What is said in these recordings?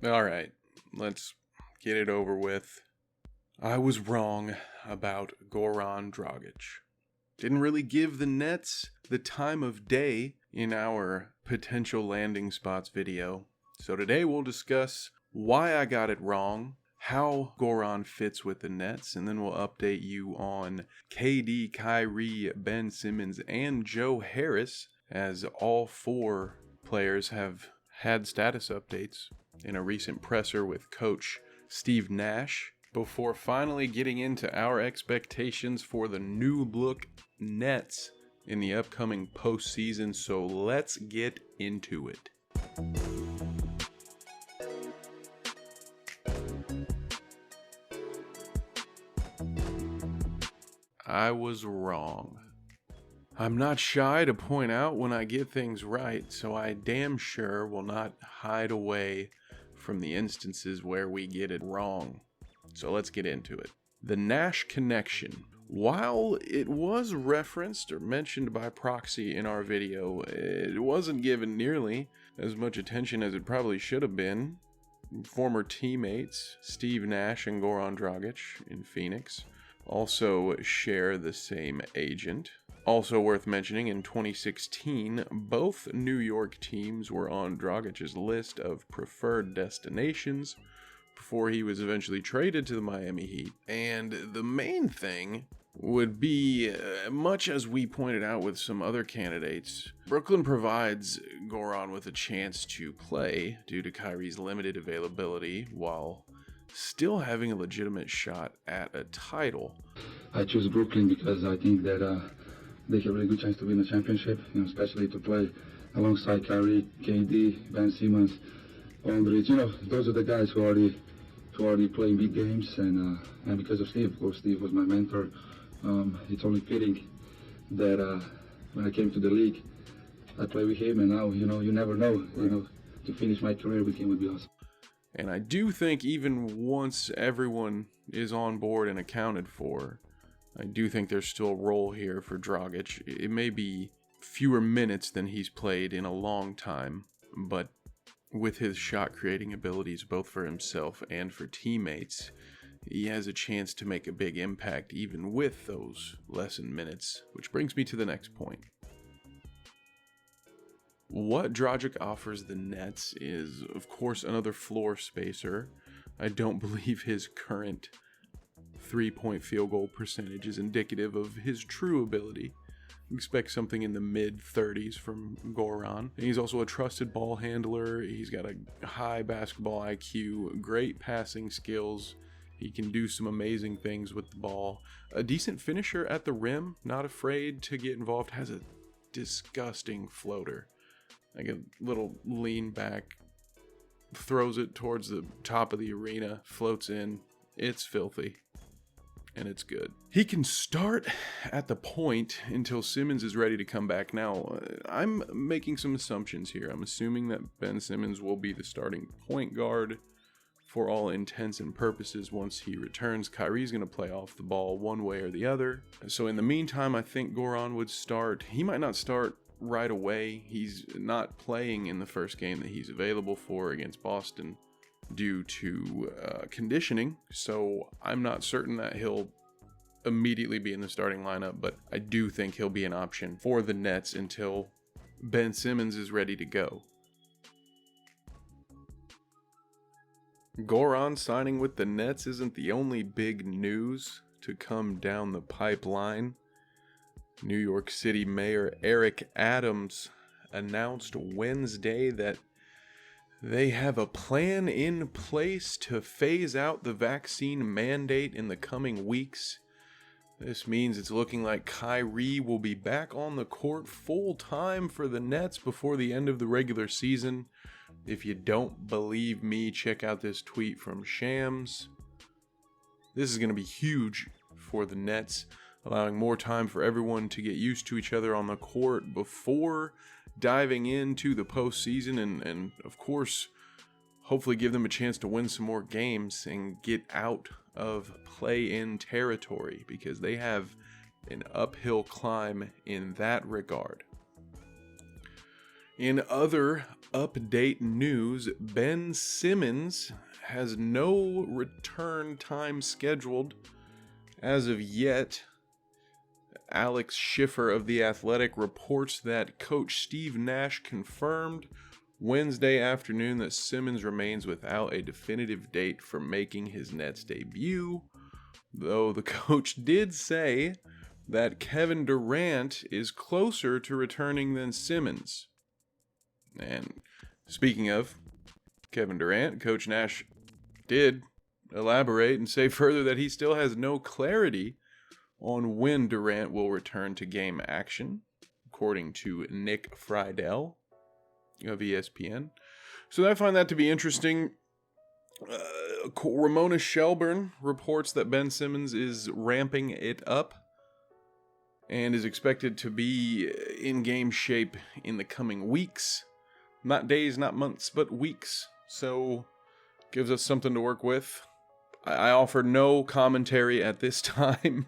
Alright, let's get it over with. I was wrong about Goran Dragic. Didn't really give the Nets the time of day in our potential landing spots video. So today we'll discuss why I got it wrong, how Goran fits with the Nets, and then we'll update you on KD, Kyrie, Ben Simmons, and Joe Harris, as all four players have had status updates in a recent presser with Coach Steve Nash, before finally getting into our expectations for the new look Nets in the upcoming postseason. So let's get into it. I was wrong. I'm not shy to point out when I get things right, so I damn sure will not hide away from the instances where we get it wrong. So let's get into it. The Nash Connection. While it was referenced or mentioned by proxy in our video, it wasn't given nearly as much attention as it probably should have been. Former teammates Steve Nash and Goran Dragic in Phoenix also share the same agent. Also worth mentioning, in 2016, both New York teams were on Dragic's list of preferred destinations before he was eventually traded to the Miami Heat. And the main thing would be, much as we pointed out with some other candidates, Brooklyn provides Goran with a chance to play due to Kyrie's limited availability while still having a legitimate shot at a title. I choose Brooklyn because I think that they have a really good chance to win the championship, especially to play alongside Kyrie, KD, Ben Simmons, Aldridge. Those are the guys who already playing big games, and because of Steve. Of course, Steve was my mentor. It's only fitting that when I came to the league, I play with him, and now, you never know, to finish my career with him would be awesome. And I do think even once everyone is on board and accounted for, I do think there's still a role here for Dragic. It may be fewer minutes than he's played in a long time, but with his shot-creating abilities both for himself and for teammates, he has a chance to make a big impact even with those lessened minutes, which brings me to the next point. What Dragic offers the Nets is, of course, another floor spacer. I don't believe his current three-point field goal percentage is indicative of his true ability. Expect something in the mid-30s from Goran. He's also a trusted ball handler. He's got a high basketball IQ, great passing skills. He can do some amazing things with the ball. A decent finisher at the rim, not afraid to get involved, has a disgusting floater. Like a little lean back, throws it towards the top of the arena, floats in. It's filthy. And it's good. He can start at the point until Simmons is ready to come back. Now, I'm making some assumptions here. I'm assuming that Ben Simmons will be the starting point guard for all intents and purposes once he returns. Kyrie's going to play off the ball one way or the other. So in the meantime, I think Goran would start. He might not start right away. He's not playing in the first game that he's available for against Boston due to conditioning, so I'm not certain that he'll immediately be in the starting lineup, but I do think he'll be an option for the Nets until Ben Simmons is ready to go. Goran signing with the Nets isn't the only big news to come down the pipeline. New York City Mayor Eric Adams announced Wednesday that they have a plan in place to phase out the vaccine mandate in the coming weeks. This means it's looking like Kyrie will be back on the court full time for the Nets before the end of the regular season. If you don't believe me, check out this tweet from Shams. This is going to be huge for the Nets, allowing more time for everyone to get used to each other on the court before diving into the postseason and of course, hopefully give them a chance to win some more games and get out of play-in territory, because they have an uphill climb in that regard. In other update news, Ben Simmons has no return time scheduled as of yet. Alex Schiffer of The Athletic reports that Coach Steve Nash confirmed Wednesday afternoon that Simmons remains without a definitive date for making his Nets debut, though the coach did say that Kevin Durant is closer to returning than Simmons. And speaking of Kevin Durant, Coach Nash did elaborate and say further that he still has no clarity on when Durant will return to game action, according to Nick Friedel of ESPN. So I find that to be interesting. Ramona Shelburne reports that Ben Simmons is ramping it up and is expected to be in game shape in the coming weeks. Not days, not months, but weeks. So gives us something to work with. I offer no commentary at this time.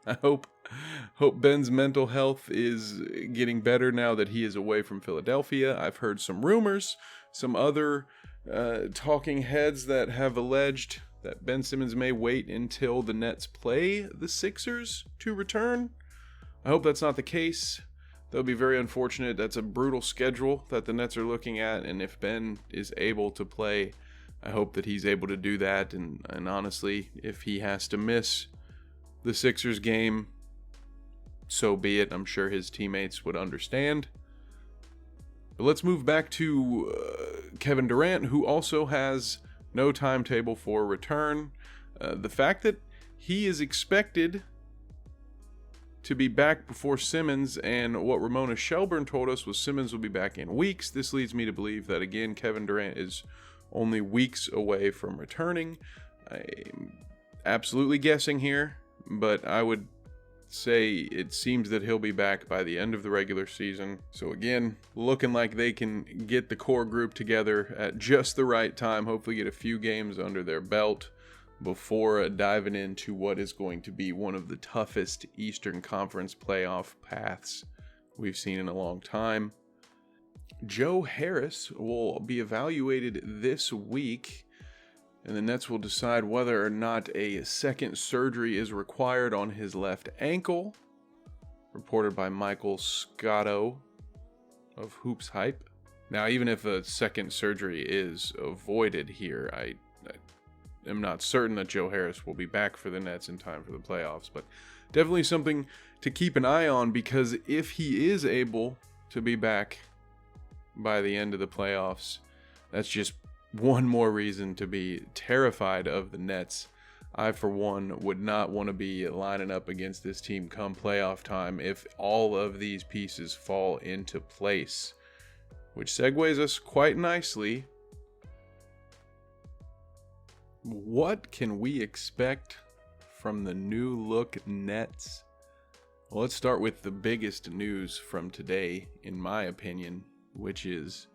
I hope Ben's mental health is getting better now that he is away from Philadelphia. I've heard some rumors, some other talking heads that have alleged that Ben Simmons may wait until the Nets play the Sixers to return. I hope that's not the case. That would be very unfortunate. That's a brutal schedule that the Nets are looking at, and if Ben is able to play, I hope that he's able to do that. And honestly, if he has to miss the Sixers game, so be it. I'm sure his teammates would understand. But let's move back to Kevin Durant, who also has no timetable for return. The fact that he is expected to be back before Simmons, and what Ramona Shelburne told us was Simmons will be back in weeks. This leads me to believe that, again, Kevin Durant is only weeks away from returning. I'm absolutely guessing here, but I would say it seems that he'll be back by the end of the regular season. So again, looking like they can get the core group together at just the right time, hopefully get a few games under their belt before diving into what is going to be one of the toughest Eastern Conference playoff paths we've seen in a long time. Joe Harris will be evaluated this week, and the Nets will decide whether or not a second surgery is required on his left ankle, reported by Michael Scotto of Hoops Hype. Now, even if a second surgery is avoided here, I am not certain that Joe Harris will be back for the Nets in time for the playoffs, but definitely something to keep an eye on, because if he is able to be back by the end of the playoffs, that's just one more reason to be terrified of the Nets. I, for one, would not want to be lining up against this team come playoff time if all of these pieces fall into place. Which segues us quite nicely. What can we expect from the new look Nets? Well, let's start with the biggest news from today, in my opinion, which is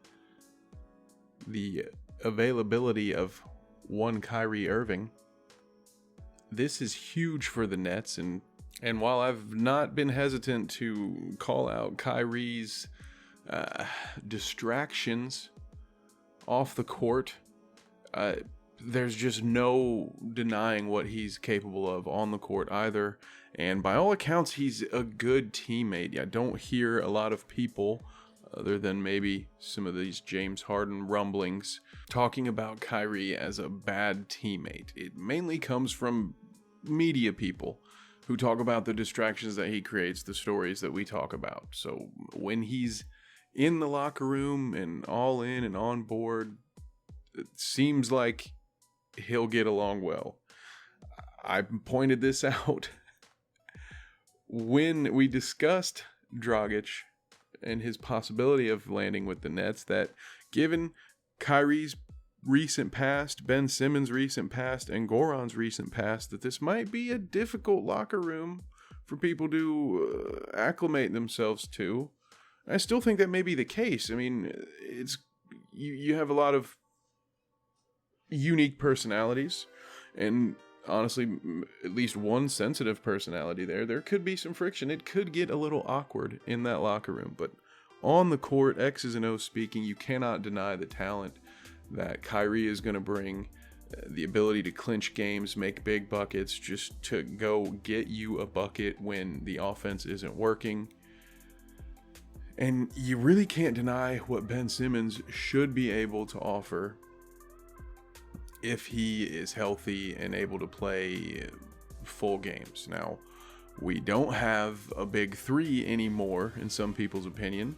the availability of one Kyrie Irving. This is huge for the Nets, and while I've not been hesitant to call out Kyrie's distractions off the court, there's just no denying what he's capable of on the court either. And by all accounts, he's a good teammate. I don't hear a lot of people, other than maybe some of these James Harden rumblings, talking about Kyrie as a bad teammate. It mainly comes from media people who talk about the distractions that he creates, the stories that we talk about. So when he's in the locker room and all in and on board, it seems like he'll get along well. I pointed this out when we discussed Dragic and his possibility of landing with the Nets, that given Kyrie's recent past, Ben Simmons' recent past, and Goran's recent past, that this might be a difficult locker room for people to acclimate themselves to. I still think that may be the case. I mean, it's you have a lot of unique personalities, and honestly, at least one sensitive personality there could be some friction. It could get a little awkward in that locker room, but On the court, X's and O's speaking, you cannot deny the talent that Kyrie is going to bring, the ability to clinch games, make big buckets, just to go get you a bucket when the offense isn't working. And you really can't deny what Ben Simmons should be able to offer if he is healthy and able to play full games. Now, we don't have a big three anymore, in some people's opinion.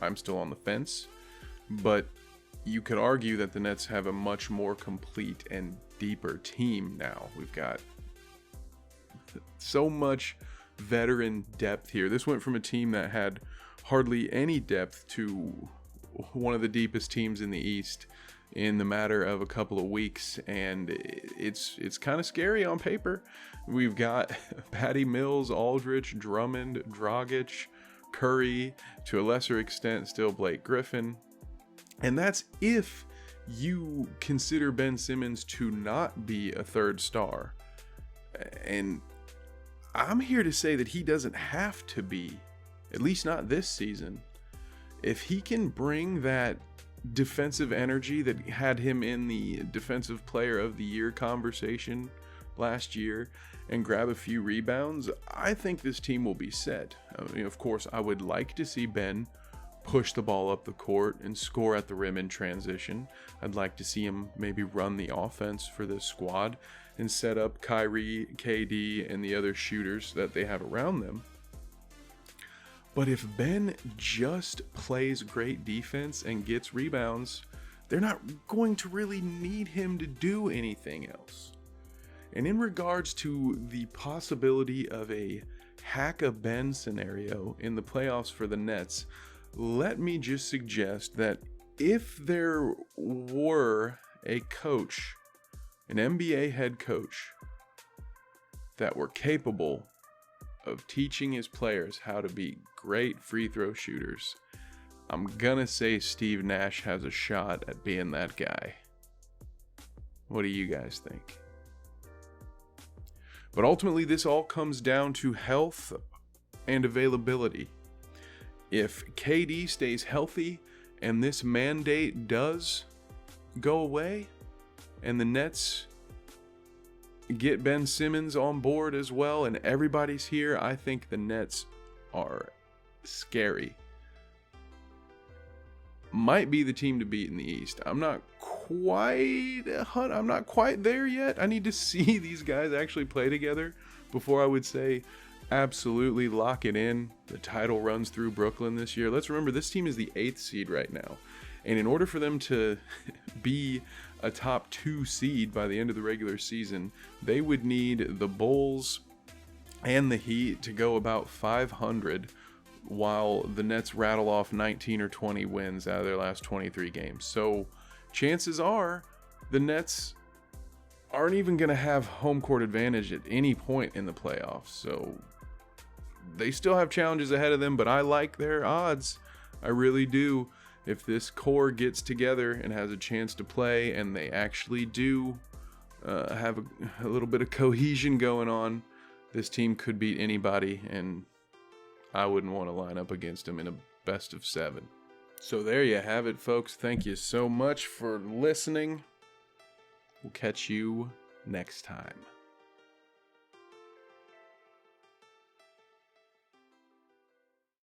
I'm still on the fence. But you could argue that the Nets have a much more complete and deeper team now. We've got so much veteran depth here. This went from a team that had hardly any depth to one of the deepest teams in the East in the matter of a couple of weeks, and it's kind of scary on paper. We've got Patty Mills, Aldridge, Drummond, Dragic, Curry, to a lesser extent still Blake Griffin. And that's if you consider Ben Simmons to not be a third star. And I'm here to say that he doesn't have to be, at least not this season. If he can bring that defensive energy that had him in the Defensive Player of the Year conversation last year and grab a few rebounds, I think this team will be set. I mean, of course, I would like to see Ben push the ball up the court and score at the rim in transition. I'd like to see him maybe run the offense for this squad and set up Kyrie, KD, and the other shooters that they have around them. But if Ben just plays great defense and gets rebounds, they're not going to really need him to do anything else. And in regards to the possibility of a hack-a-Ben scenario in the playoffs for the Nets, let me just suggest that if there were a coach, an NBA head coach, that were capable of teaching his players how to be great free throw shooters, I'm gonna say Steve Nash has a shot at being that guy. What do you guys think? But ultimately, this all comes down to health and availability. If KD stays healthy and this mandate does go away and the Nets get Ben Simmons on board as well and everybody's here, I think the Nets are scary. Might be the team to beat in the East. I'm not quite there yet. I need to see these guys actually play together before I would say absolutely lock it in. The title runs through Brooklyn this year. Let's remember, this team is the 8th seed right now. And in order for them to be a top 2 seed by the end of the regular season, they would need the Bulls and the Heat to go about 500 while the Nets rattle off 19 or 20 wins out of their last 23 games. So chances are the Nets aren't even going to have home court advantage at any point in the playoffs. So they still have challenges ahead of them, but I like their odds. I really do. If this core gets together and has a chance to play and they actually do have a little bit of cohesion going on, this team could beat anybody, and I wouldn't want to line up against them in a best of 7. So there you have it, folks. Thank you so much for listening. We'll catch you next time.